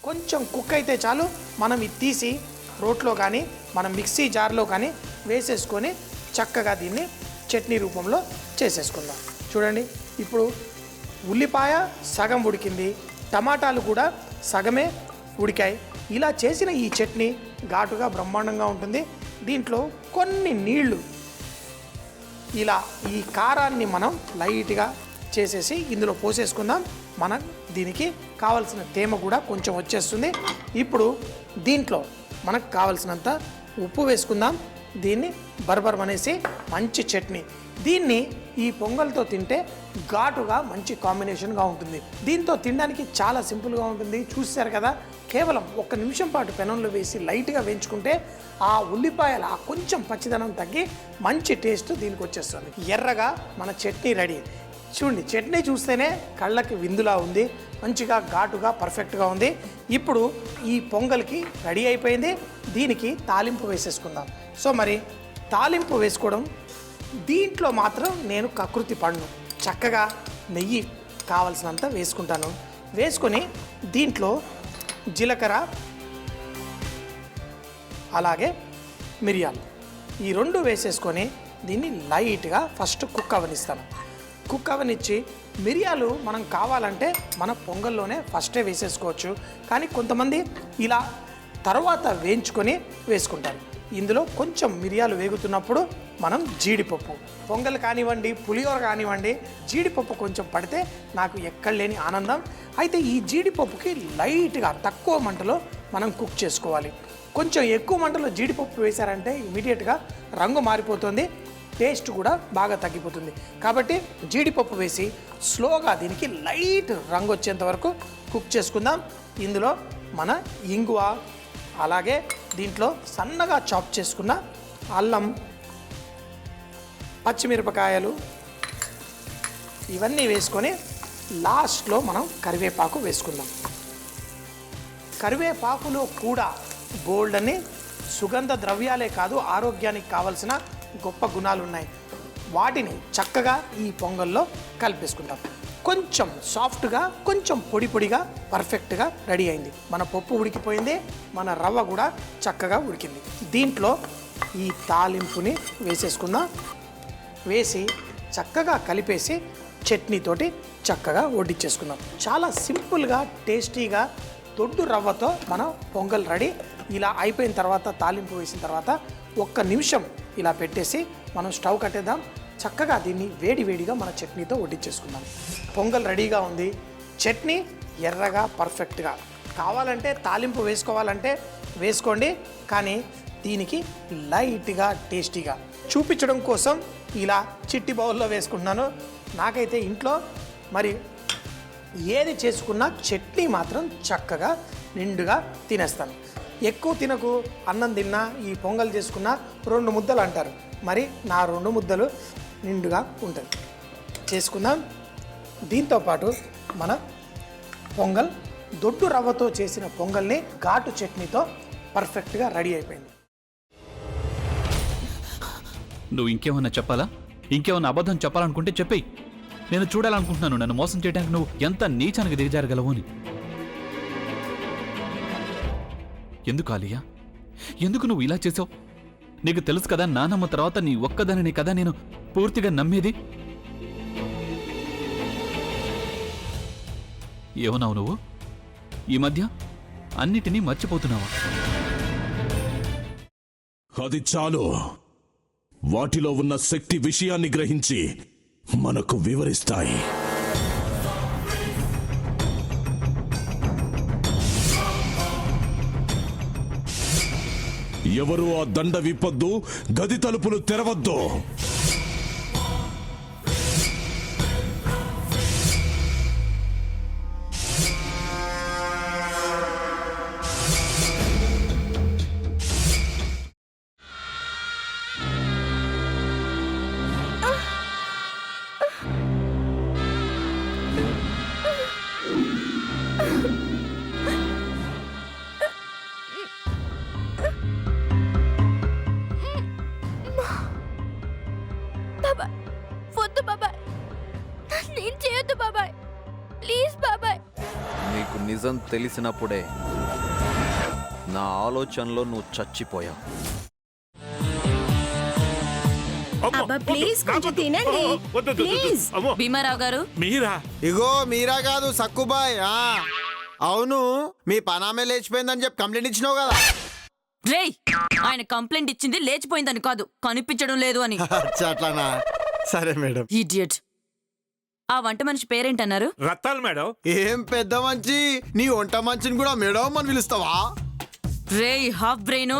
కొంచెం కుక్ అయితే చాలు. మనం ఇది తీసి రోట్లో కానీ మనం మిక్సీ జార్లో కానీ వేసేసుకొని చక్కగా దీన్ని చట్నీ రూపంలో చేసేసుకుందాం. చూడండి, ఇప్పుడు ఉల్లిపాయ సగం ఉడికింది, టమాటాలు కూడా సగమే ఉడికాయి. ఇలా చేసిన ఈ చట్నీ ఘాటుగా బ్రహ్మాండంగా ఉంటుంది. దీంట్లో కొన్ని నీళ్లు ఇలా ఈ కారాన్ని మనం లైట్గా చేసేసి ఇందులో పోసేసుకుందాం. మనం దీనికి కావలసిన తేమ కూడా కొంచెం వచ్చేస్తుంది. ఇప్పుడు దీంట్లో మనకు కావలసినంత ఉప్పు వేసుకుందాం. దీన్ని బర్బర్ అనేసి మంచి చట్నీ. దీన్ని ఈ పొంగల్తో తింటే ఘాటుగా మంచి కాంబినేషన్గా ఉంటుంది. దీంతో తినడానికి చాలా సింపుల్గా ఉంటుంది. చూశారు కదా, కేవలం 1 నిమిషం పాటు పెనంలో వేసి లైట్గా వేయించుకుంటే ఆ ఉల్లిపాయల ఆ కొంచెం పచ్చిదనం తగ్గి మంచి టేస్ట్ దీనికి వచ్చేస్తుంది. ఎర్రగా మన చట్నీ రెడీ. చూడండి, చట్నీ చూస్తేనే కళ్ళకి విందులా ఉంది, మంచిగా ఘాటుగా పర్ఫెక్ట్గా ఉంది. ఇప్పుడు ఈ పొంగల్కి రెడీ అయిపోయింది. దీనికి తాలింపు వేసేసుకుందాం. సో మరి తాలింపు వేసుకోవడం దీంట్లో మాత్రం నేను కకృతి పడను. చక్కగా నెయ్యి కావలసినంత వేసుకుంటాను. వేసుకొని దీంట్లో జీలకర్ర అలాగే మిరియాలు ఈ 2 వేసేసుకొని దీన్ని లైట్గా ఫస్ట్ కుక్ అవనిస్తాను. కుక్ అవనిచ్చి మిరియాలు మనం కావాలంటే మన పొంగల్లోనే ఫస్టే వేసేసుకోవచ్చు. కానీ కొంతమంది ఇలా తర్వాత వేయించుకొని వేసుకుంటారు. ఇందులో కొంచెం మిరియాలు వేగుతున్నప్పుడు మనం జీడిపప్పు, పొంగల్ కానివ్వండి, పులిహోర కానివ్వండి, జీడిపప్పు కొంచెం పడితే నాకు ఎక్కడ లేని ఆనందం. అయితే ఈ జీడిపప్పుకి లైట్గా తక్కువ మంటలో మనం కుక్ చేసుకోవాలి. కొంచెం ఎక్కువ మంటలో జీడిపప్పు వేశారంటే ఇమీడియట్గా రంగు మారిపోతుంది, టేస్ట్ కూడా బాగా తగ్గిపోతుంది. కాబట్టి జీడిపప్పు వేసి స్లోగా దీనికి లైట్ రంగు వచ్చేంత వరకు కుక్ చేసుకుందాం. ఇందులో మన ఇంగువ అలాగే దీంట్లో సన్నగా చాప్ చేసుకున్న అల్లం, పచ్చిమిరపకాయలు ఇవన్నీ వేసుకొని లాస్ట్లో మనం కరివేపాకు వేసుకుందాం. కరివేపాకులో కూడా బోల్డ్ అని సుగంధ ద్రవ్యాలే కాదు, ఆరోగ్యానికి కావలసిన గొప్ప గుణాలు ఉన్నాయి. వాటిని చక్కగా ఈ పొంగల్లో కలిపేసుకుంటాం. కొంచెం సాఫ్ట్గా, కొంచెం పొడి పొడిగా పర్ఫెక్ట్గా రెడీ అయింది. మన పప్పు ఉడికిపోయింది, మన రవ్వ కూడా చక్కగా ఉడికింది. దీంట్లో ఈ తాలింపుని వేసేసుకుందాం. వేసి చక్కగా కలిపేసి చట్నీతోటి చక్కగా వడ్డించేసుకుందాం. చాలా సింపుల్గా టేస్టీగా దొడ్డు రవ్వతో మన పొంగల్ రెడీ. ఇలా అయిపోయిన తర్వాత తాలింపు వేసిన తర్వాత 1 నిమిషం ఇలా పెట్టేసి మనం స్టవ్ కట్టేద్దాం. చక్కగా దీన్ని వేడివేడిగా మన చట్నీతో వడ్డించేసుకుందాం. పొంగల్ రెడీగా ఉంది. చట్నీ ఎర్రగా పర్ఫెక్ట్గా. కావాలంటే తాలింపు వేసుకోవాలంటే వేసుకోండి, కానీ దీనికి లైట్గా టేస్టీగా చూపించడం కోసం ఇలా చిట్టి బౌల్లో వేసుకుంటున్నాను. నాకైతే ఇంట్లో మరి ఏది చేసుకున్నా చట్నీ మాత్రం చక్కగా నిండుగా తినేస్తాను. ఎక్కువ తినకు, అన్నం తిన్నా ఈ పొంగల్ చేసుకున్నా 2 ముద్దలు అంటారు. మరి నా 2 ముద్దలు నిండుగా ఉంటుంది. చేసుకుందాం. దీంతోపాటు మన పొంగల్ దొడ్డు రవ్వతో చేసిన పొంగల్ని ఘాటు చట్నీతో పర్ఫెక్ట్గా రెడీ అయిపోయింది. నువ్వు ఇంకేమన్నా చెప్పాలా? ఇంకేమన్నా అబద్ధం చెప్పాలనుకుంటే చెప్పేయి. నేను చూడాలనుకుంటున్నాను నన్ను మోసం చేయడానికి నువ్వు ఎంత నీచానికి దిగజారగలవు అని. ఎందుకు ఆలియా, ఎందుకు నువ్వు ఇలా చేసావు? నీకు తెలుసు కదా, నానమ్మ తర్వాత నీ ఒక్కదానిని కదా నేను పూర్తిగా నమ్మేది. ఏమన్నావు నువ్వు? ఈ మధ్య అన్నిటినీ మర్చిపోతున్నావా? అది చాలు. వాటిలో ఉన్న శక్తి విషయాన్ని గ్రహించి మనకు వివరిస్తాయి. ఎవరు ఆ దండ విప్పొద్దు, గది తలుపులు తెరవద్దు. నిజం తెలిసినప్పుడే నా ఆలోచనలో నువ్వు చచ్చిపోయావు. అబ్బా ప్లీజ్ కొంచెం తినండి ప్లీజ్. భీమారావు గారు మీరా? ఇగో మీరా కాదు సక్కుబాయ్. అవును, మీ పనామే లేచిపోయిందని చెప్పి కంప్లైంట్ ఇచ్చినావు కదా. రేయ్, ఆయన కంప్లైంట్ ఇచ్చింది లేచిపోయిందని కాదు, కనిపించడం లేదు అని. అచ్చా, అట్లానా? సరే మేడం. ఇడియట్. ఆ వంట మనిషి పేరేంటన్నారు? రత్తాలు మేడం. ఏం పెద్ద మంచి, నీ వంట మంచిని కూడా మేడం అని పిలుస్తావా? రేయ్ హాఫ్ బ్రెయిన్,